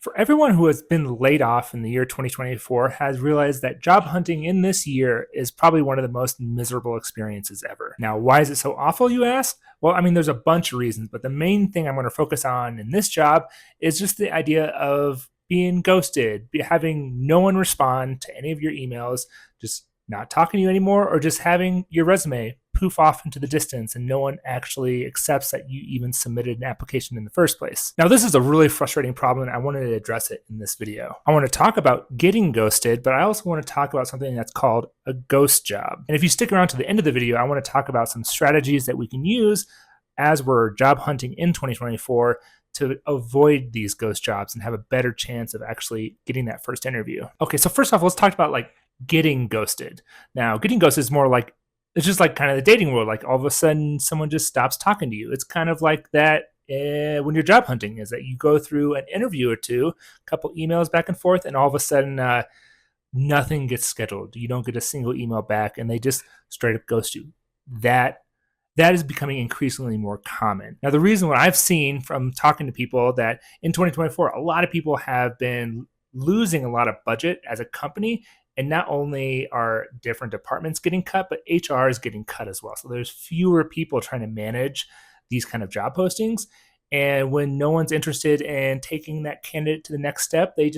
For everyone who has been laid off in the year 2024 has realized that job hunting in this year is probably one of the most miserable experiences ever. Now, why is it so awful, you ask? Well, I mean, there's a bunch of reasons, but the main thing I'm going to focus on in this job is just the idea of being ghosted, having no one respond to any of your emails, just not talking to you anymore, or just having your resume poof off into the distance and no one actually accepts that you even submitted an application in the first place. Now, this is a really frustrating problem, and I wanted to address it in this video. I want to talk about getting ghosted, but I also want to talk about something that's called a ghost job. And if you stick around to the end of the video, I want to talk about some strategies that we can use as we're job hunting in 2024 to avoid these ghost jobs and have a better chance of actually getting that first interview. Okay, so first off, let's talk about getting ghosted. Now, getting ghosted is more like, it's just like kind of the dating world. Like all of a sudden someone just stops talking to you. It's kind of like that when you're job hunting, is that you go through an interview or two, a couple emails back and forth, and all of a sudden nothing gets scheduled. You don't get a single email back and they just straight up ghost you. That is becoming increasingly more common. Now, the reason what I've seen from talking to people that in 2024, a lot of people have been losing a lot of budget as a company. And not only are different departments getting cut, but HR is getting cut as well. So there's fewer people trying to manage these kind of job postings. And when no one's interested in taking that candidate to the next step, they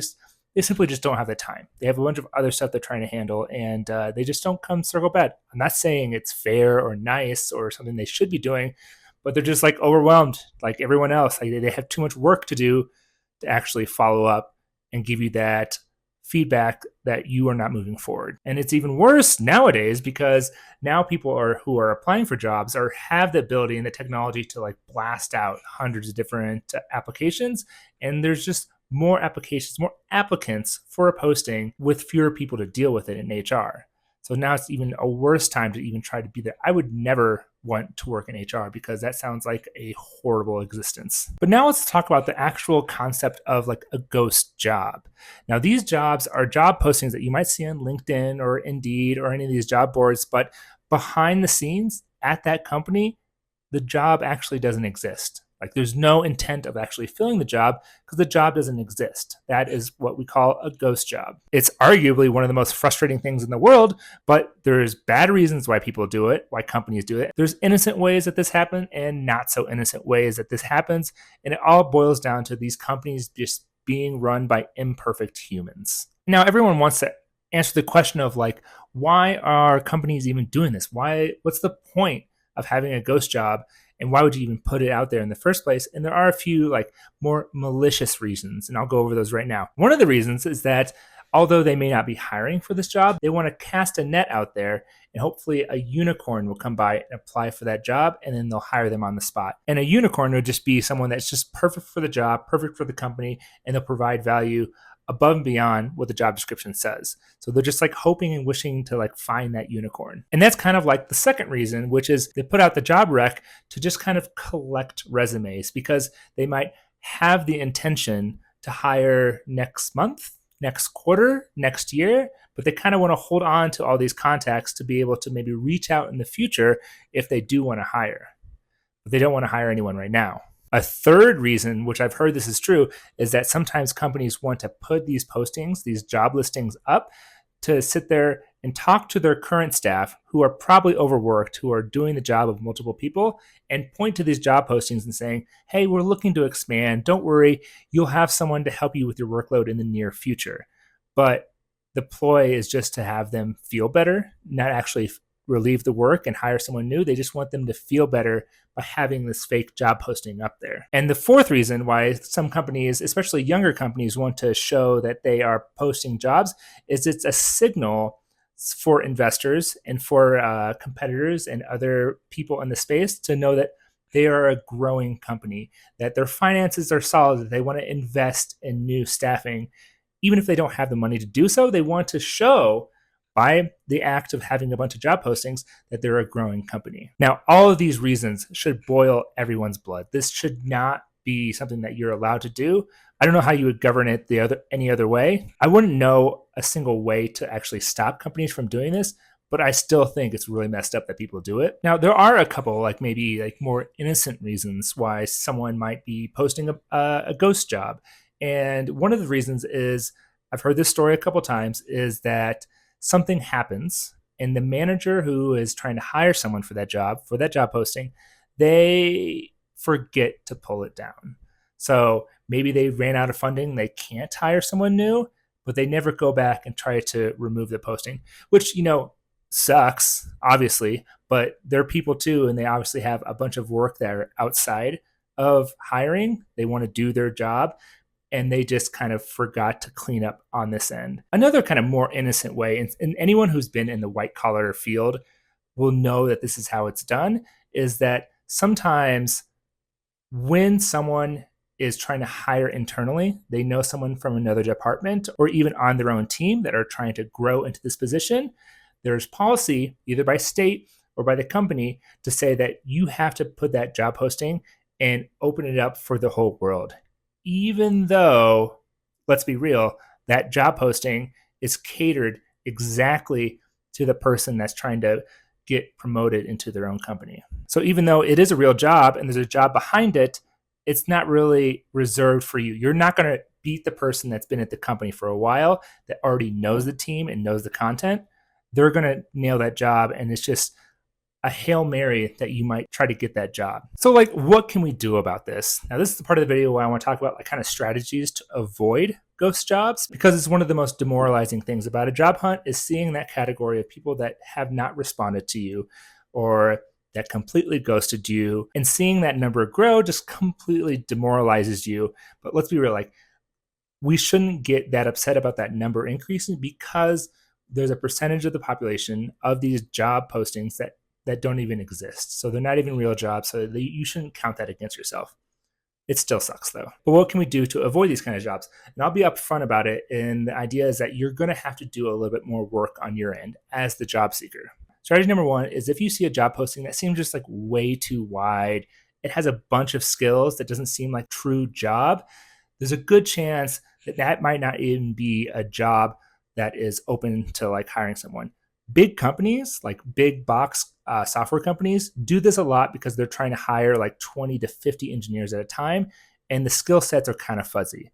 simply just don't have the time. They have a bunch of other stuff they're trying to handle, and they just don't come circle back. I'm not saying it's fair or nice or something they should be doing, but they're just overwhelmed like everyone else. They have too much work to do to actually follow up and give you that feedback that you are not moving forward. And it's even worse nowadays because now people who are applying for jobs have the ability and the technology to blast out hundreds of different applications, and there's just more applications, more applicants for a posting with fewer people to deal with it in HR. So now it's even a worse time to even try to be there. I would never want to work in HR because that sounds like a horrible existence. But now let's talk about the actual concept of a ghost job. Now, these jobs are job postings that you might see on LinkedIn or Indeed or any of these job boards, but behind the scenes at that company, the job actually doesn't exist. There's no intent of actually filling the job because the job doesn't exist. That is what we call a ghost job. It's arguably one of the most frustrating things in the world, but there's bad reasons why people do it, why companies do it. There's innocent ways that this happens and not so innocent ways that this happens. And it all boils down to these companies just being run by imperfect humans. Now, everyone wants to answer the question of why are companies even doing this? What's the point of having a ghost job? And why would you even put it out there in the first place? And there are a few more malicious reasons, and I'll go over those right now. One of the reasons is that although they may not be hiring for this job, they want to cast a net out there, and hopefully a unicorn will come by and apply for that job, and then they'll hire them on the spot. And a unicorn would just be someone that's just perfect for the job, perfect for the company, and they'll provide value above and beyond what the job description says. So they're just hoping and wishing to find that unicorn. And that's kind of the second reason, which is they put out the job rec to just kind of collect resumes because they might have the intention to hire next month, next quarter, next year, but they kind of want to hold on to all these contacts to be able to maybe reach out in the future if they do want to hire. But they don't want to hire anyone right now. A third reason, which I've heard this is true, is that sometimes companies want to put these postings, these job listings up to sit there and talk to their current staff who are probably overworked, who are doing the job of multiple people, and point to these job postings and saying, hey, we're looking to expand. Don't worry, you'll have someone to help you with your workload in the near future. But the ploy is just to have them feel better, not actually relieve the work and hire someone new. They just want them to feel better by having this fake job posting up there. And the fourth reason why some companies, especially younger companies, want to show that they are posting jobs is it's a signal for investors and for competitors and other people in the space to know that they are a growing company, that their finances are solid, that they want to invest in new staffing. Even if they don't have the money to do so, they want to show by the act of having a bunch of job postings that they're a growing company. Now, all of these reasons should boil everyone's blood. This should not be something that you're allowed to do. I don't know how you would govern it any other way. I wouldn't know a single way to actually stop companies from doing this, but I still think it's really messed up that people do it. Now, there are a couple maybe more innocent reasons why someone might be posting a ghost job. And one of the reasons is, I've heard this story a couple times, is that something happens and the manager who is trying to hire someone for that job posting, they forget to pull it down. So maybe they ran out of funding, they can't hire someone new, but they never go back and try to remove the posting, which, sucks, obviously, but they're people too, and they obviously have a bunch of work that are outside of hiring. They want to do their job, and they just kind of forgot to clean up on this end. Another kind of more innocent way, and anyone who's been in the white collar field will know that this is how it's done, is that sometimes when someone is trying to hire internally, they know someone from another department or even on their own team that are trying to grow into this position, there's policy either by state or by the company to say that you have to put that job posting and open it up for the whole world. Even though, let's be real, that job posting is catered exactly to the person that's trying to get promoted into their own company. So even though it is a real job and there's a job behind it, it's not really reserved for you. You're not going to beat the person that's been at the company for a while, that already knows the team and knows the content. They're going to nail that job, and it's just a Hail Mary that you might try to get that job. So what can we do about this? Now, this is the part of the video where I want to talk about kind of strategies to avoid ghost jobs, because it's one of the most demoralizing things about a job hunt is seeing that category of people that have not responded to you or that completely ghosted you, and seeing that number grow just completely demoralizes you. But let's be real, we shouldn't get that upset about that number increasing, because there's a percentage of the population of these job postings that don't even exist. So they're not even real jobs. So you shouldn't count that against yourself. It still sucks though. But what can we do to avoid these kind of jobs? And I'll be upfront about it. And the idea is that you're going to have to do a little bit more work on your end as the job seeker. Strategy number one is, if you see a job posting that seems just way too wide, it has a bunch of skills that doesn't seem like true job, there's a good chance that might not even be a job that is open to hiring someone. Big companies, like big box software companies, do this a lot because they're trying to hire 20 to 50 engineers at a time, and the skill sets are kind of fuzzy.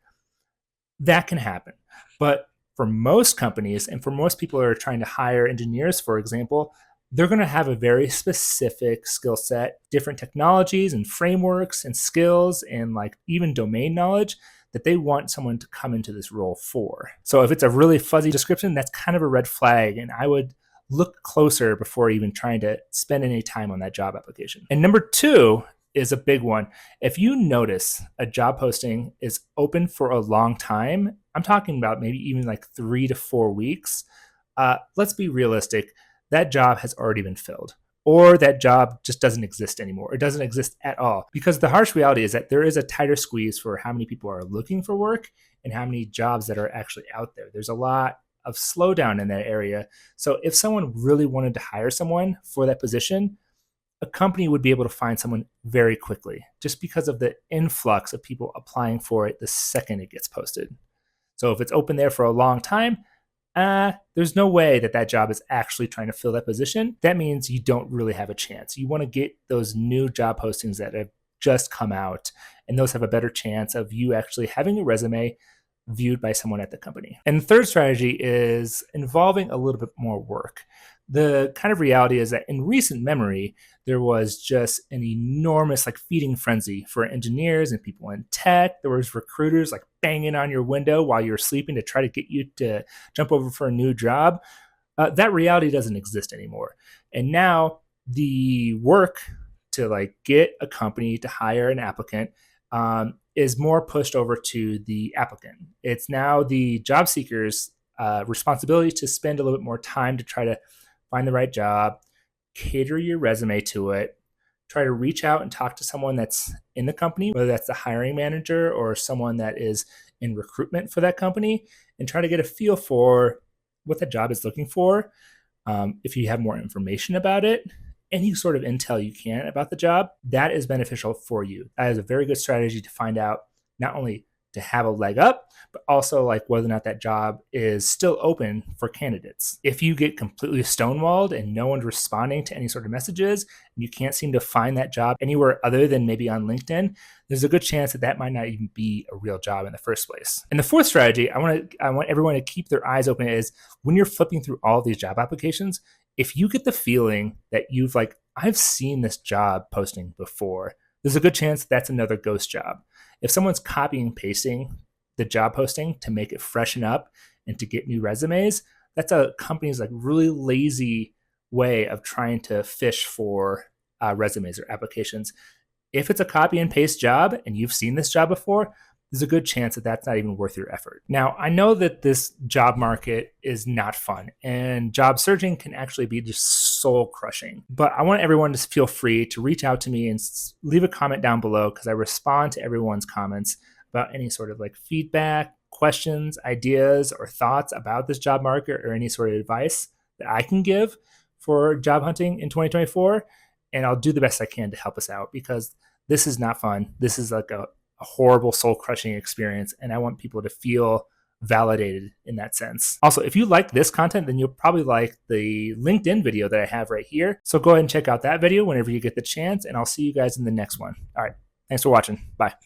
That can happen. But for most companies and for most people who are trying to hire engineers, for example, they're going to have a very specific skill set, different technologies and frameworks and skills and even domain knowledge that they want someone to come into this role for. So if it's a really fuzzy description, that's kind of a red flag, and I would look closer before even trying to spend any time on that job application. And number two is a big one. If you notice a job posting is open for a long time, I'm talking about maybe even 3 to 4 weeks, let's be realistic. That job has already been filled, or that job just doesn't exist anymore. It doesn't exist at all, because the harsh reality is that there is a tighter squeeze for how many people are looking for work and how many jobs that are actually out there. There's a lot of slowdown in that area. So if someone really wanted to hire someone for that position, a company would be able to find someone very quickly, just because of the influx of people applying for it the second it gets posted. So if it's open there for a long time, there's no way that job is actually trying to fill that position. That means you don't really have a chance. You want to get those new job postings that have just come out, and those have a better chance of you actually having a resume viewed by someone at the company. And the third strategy is involving a little bit more work. The kind of reality is that in recent memory, there was just an enormous feeding frenzy for engineers and people in tech. There was recruiters banging on your window while you're sleeping to try to get you to jump over for a new job. That reality doesn't exist anymore. And now the work to get a company to hire an applicant is more pushed over to the applicant. It's now the job seeker's responsibility to spend a little bit more time to try to find the right job, cater your resume to it, try to reach out and talk to someone that's in the company, whether that's the hiring manager or someone that is in recruitment for that company, and try to get a feel for what the job is looking for. If you have more information about it, any sort of intel you can about the job, that is beneficial for you. That is a very good strategy to find out not only to have a leg up, but also like whether or not that job is still open for candidates. If you get completely stonewalled and no one's responding to any sort of messages, and you can't seem to find that job anywhere other than maybe on LinkedIn, there's a good chance that that might not even be a real job in the first place. And the fourth strategy I want everyone to keep their eyes open is when you're flipping through all these job applications, if you get the feeling that you've like, I've seen this job posting before, there's a good chance that's another ghost job. If someone's copying and pasting the job posting to make it freshen up and to get new resumes, that's a company's like really lazy way of trying to fish for resumes or applications. If it's a copy and paste job and you've seen this job before, there's a good chance that that's not even worth your effort. Now, I know that this job market is not fun and job searching can actually be just soul crushing, but I want everyone to feel free to reach out to me and leave a comment down below because I respond to everyone's comments about any sort of like feedback, questions, ideas, or thoughts about this job market or any sort of advice that I can give for job hunting in 2024. And I'll do the best I can to help us out because this is not fun. This is like a horrible soul-crushing experience, and I want people to feel validated in that sense. Also, if you like this content, then you'll probably like the LinkedIn video that I have right here. So go ahead and check out that video whenever you get the chance, and I'll see you guys in the next one. All right, thanks for watching. Bye.